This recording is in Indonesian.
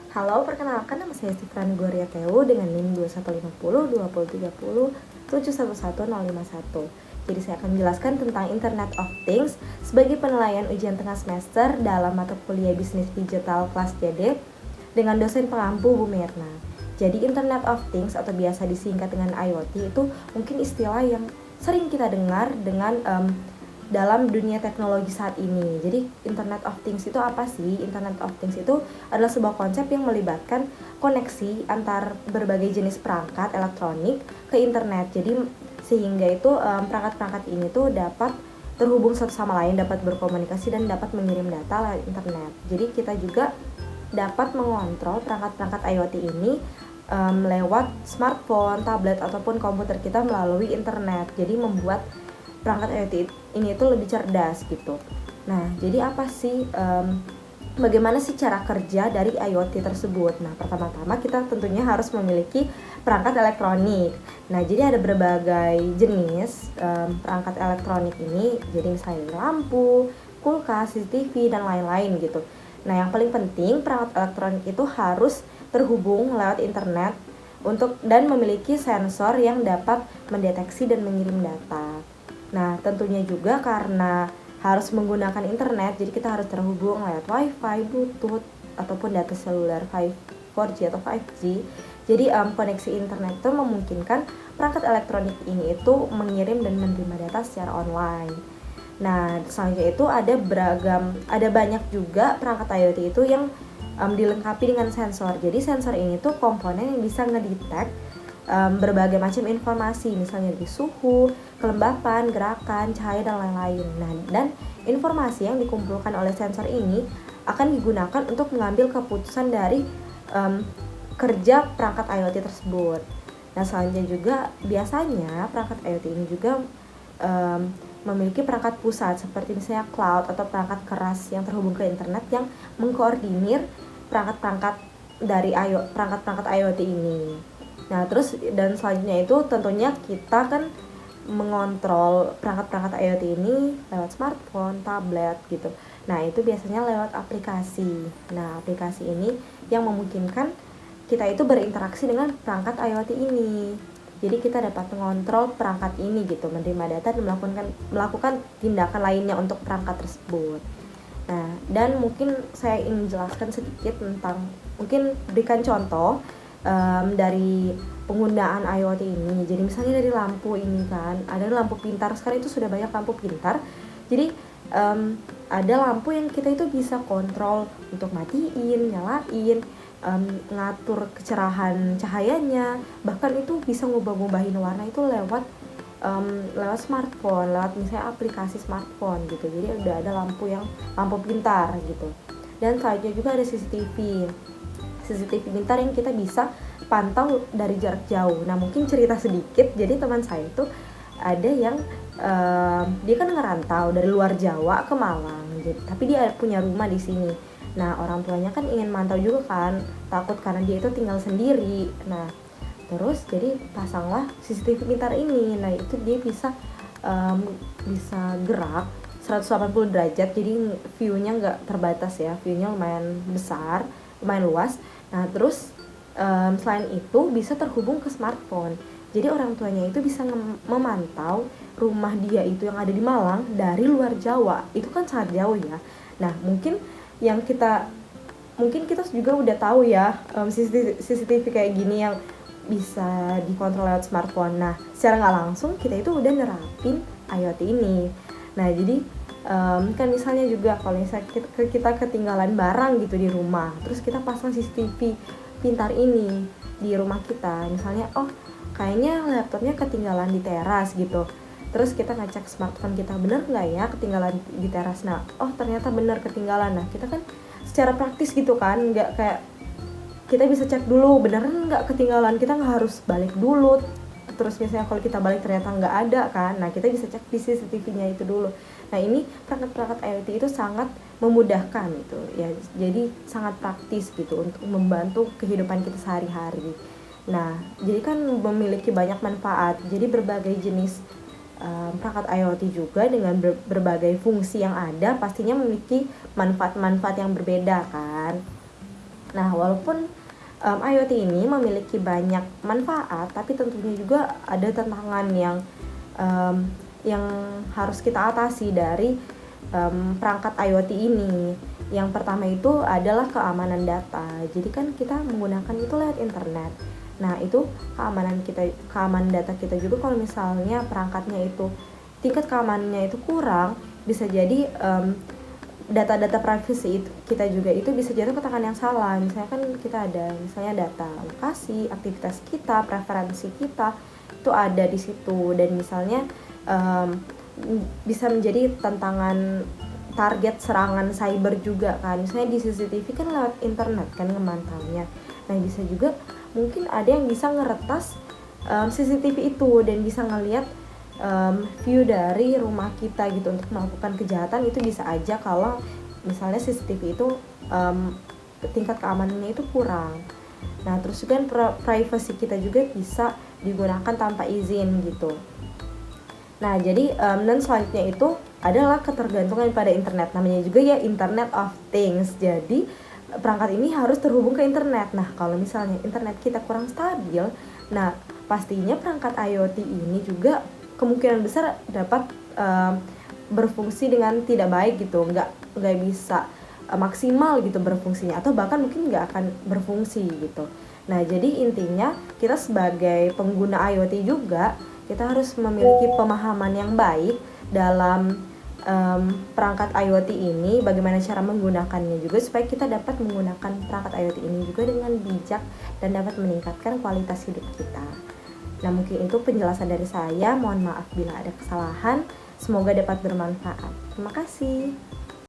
Halo, perkenalkan nama saya Stifrani Gloria Teu dengan NIM 2150 2030 711051. Jadi saya akan menjelaskan tentang Internet of Things sebagai penilaian ujian tengah semester dalam mata kuliah Bisnis Digital kelas JD dengan dosen pengampu Bu Mirna. Jadi Internet of Things atau biasa disingkat dengan IoT itu mungkin istilah yang sering kita dengar dengan dalam dunia teknologi saat ini. Jadi Internet of Things itu apa sih? Internet of Things itu adalah sebuah konsep yang melibatkan koneksi antar berbagai jenis perangkat elektronik ke internet. Jadi sehingga itu perangkat-perangkat ini tuh dapat terhubung satu sama lain, dapat berkomunikasi dan dapat mengirim data lewat internet. Jadi kita juga dapat mengontrol perangkat-perangkat IoT ini lewat smartphone, tablet ataupun komputer kita melalui internet. Jadi membuat perangkat IoT ini itu lebih cerdas gitu. Nah, jadi apa sih bagaimana sih cara kerja dari IoT tersebut? Nah, pertama-tama kita tentunya harus memiliki perangkat elektronik. Nah, jadi ada berbagai jenis perangkat elektronik ini. Jadi misalnya lampu, kulkas, CCTV dan lain-lain gitu. Nah, yang paling penting perangkat elektronik itu harus terhubung lewat internet dan memiliki sensor yang dapat mendeteksi dan mengirim data. Nah, tentunya juga karena harus menggunakan internet, jadi kita harus terhubung lewat wifi, bluetooth, ataupun data seluler 4G atau 5G. Jadi koneksi internet itu memungkinkan perangkat elektronik ini itu mengirim dan menerima data secara online. Nah, selanjutnya itu ada banyak juga perangkat IoT itu yang dilengkapi dengan sensor. Jadi sensor ini tuh komponen yang bisa ngedetect berbagai macam informasi, misalnya dari suhu, kelembapan, gerakan, cahaya dan lain-lain. Nah, dan informasi yang dikumpulkan oleh sensor ini akan digunakan untuk mengambil keputusan dari kerja perangkat IoT tersebut. Nah, selanjutnya juga biasanya perangkat IoT ini juga memiliki perangkat pusat seperti misalnya cloud atau perangkat keras yang terhubung ke internet yang mengkoordinir perangkat-perangkat dari perangkat-perangkat IoT ini. Nah, terus dan selanjutnya itu tentunya kita kan mengontrol perangkat-perangkat IoT ini lewat smartphone, tablet gitu. Nah, itu biasanya lewat aplikasi. Nah, aplikasi ini yang memungkinkan kita itu berinteraksi dengan perangkat IoT ini. Jadi kita dapat mengontrol perangkat ini gitu, menerima data dan melakukan tindakan lainnya untuk perangkat tersebut. Nah, dan mungkin saya ingin jelaskan sedikit tentang, mungkin berikan contoh dari penggunaan IoT ini. Jadi misalnya dari lampu ini kan, ada lampu pintar, sekarang itu sudah banyak lampu pintar. Jadi ada lampu yang kita itu bisa kontrol untuk matiin, nyalain, ngatur kecerahan cahayanya, bahkan itu bisa ngubah-ngubahin warna itu lewat smartphone, lewat misalnya aplikasi smartphone gitu. Jadi udah ada lampu pintar gitu. Dan selanjutnya juga ada CCTV pintar yang kita bisa pantau dari jarak jauh. Nah, mungkin cerita sedikit. Jadi teman saya itu ada yang dia kan ngerantau dari luar Jawa ke Malang. Tapi dia punya rumah di sini. Nah, orang tuanya kan ingin mantau juga kan, takut karena dia itu tinggal sendiri. Nah, terus jadi pasanglah CCTV pintar ini. Nah, itu dia bisa gerak 180 derajat. Jadi view-nya nggak terbatas ya. View-nya lumayan besar, lumayan luas. Nah, terus selain itu bisa terhubung ke smartphone. Jadi orang tuanya itu bisa memantau rumah dia itu yang ada di Malang dari luar Jawa. Itu kan sangat jauh ya. Nah, mungkin kita juga udah tahu ya CCTV kayak gini yang bisa dikontrol lewat smartphone. Nah, secara nggak langsung kita itu udah nerapin IoT ini. Nah, jadi kan misalnya juga kalau misalnya kita ketinggalan barang gitu di rumah, terus kita pasang CCTV pintar ini di rumah kita, misalnya kayaknya laptopnya ketinggalan di teras gitu, terus kita ngecek smartphone kita, bener nggak ya ketinggalan di teras. Nah, ternyata bener ketinggalan. Nah, kita kan secara praktis gitu kan, nggak kayak kita bisa cek dulu beneran nggak ketinggalan, kita nggak harus balik dulu. Terus misalnya kalau kita balik ternyata nggak ada kan, nah kita bisa cek di CCTV-nya itu dulu. Nah, ini perangkat-perangkat IoT itu sangat memudahkan itu ya, jadi sangat praktis gitu untuk membantu kehidupan kita sehari-hari. Nah, jadi kan memiliki banyak manfaat. Jadi berbagai jenis perangkat IoT juga dengan berbagai fungsi yang ada pastinya memiliki manfaat-manfaat yang berbeda kan. Nah, walaupun IoT ini memiliki banyak manfaat, tapi tentunya juga ada tantangan um, yang harus kita atasi dari perangkat IoT ini. Yang pertama itu adalah keamanan data. Jadi kan kita menggunakan itu lewat internet. Nah, itu keamanan data kita juga kalau misalnya perangkatnya itu tingkat keamanannya itu kurang, bisa jadi data-data privacy kita juga itu bisa jatuh ke tangan yang salah. Misalnya kan kita ada misalnya data lokasi, aktivitas kita, preferensi kita itu ada di situ, dan misalnya bisa menjadi tantangan target serangan cyber juga kan. Misalnya di CCTV kan lewat internet kan memantaunya. Nah, bisa juga mungkin ada yang bisa ngeretas CCTV itu dan bisa ngelihat view dari rumah kita gitu untuk melakukan kejahatan. Itu bisa aja kalau misalnya CCTV itu tingkat keamanannya itu kurang. Nah, terus juga privacy kita juga bisa digunakan tanpa izin gitu. Nah, jadi dan selanjutnya itu adalah ketergantungan pada internet. Namanya juga ya Internet of Things. Jadi perangkat ini harus terhubung ke internet. Nah, kalau misalnya internet kita kurang stabil, nah pastinya perangkat IoT ini juga kemungkinan besar dapat berfungsi dengan tidak baik gitu, nggak bisa maksimal gitu berfungsinya, atau bahkan mungkin nggak akan berfungsi gitu. Nah, jadi intinya kita sebagai pengguna IoT juga kita harus memiliki pemahaman yang baik dalam perangkat IoT ini, bagaimana cara menggunakannya juga supaya kita dapat menggunakan perangkat IoT ini juga dengan bijak dan dapat meningkatkan kualitas hidup kita. Nah, mungkin itu penjelasan dari saya. Mohon maaf bila ada kesalahan. Semoga dapat bermanfaat. Terima kasih.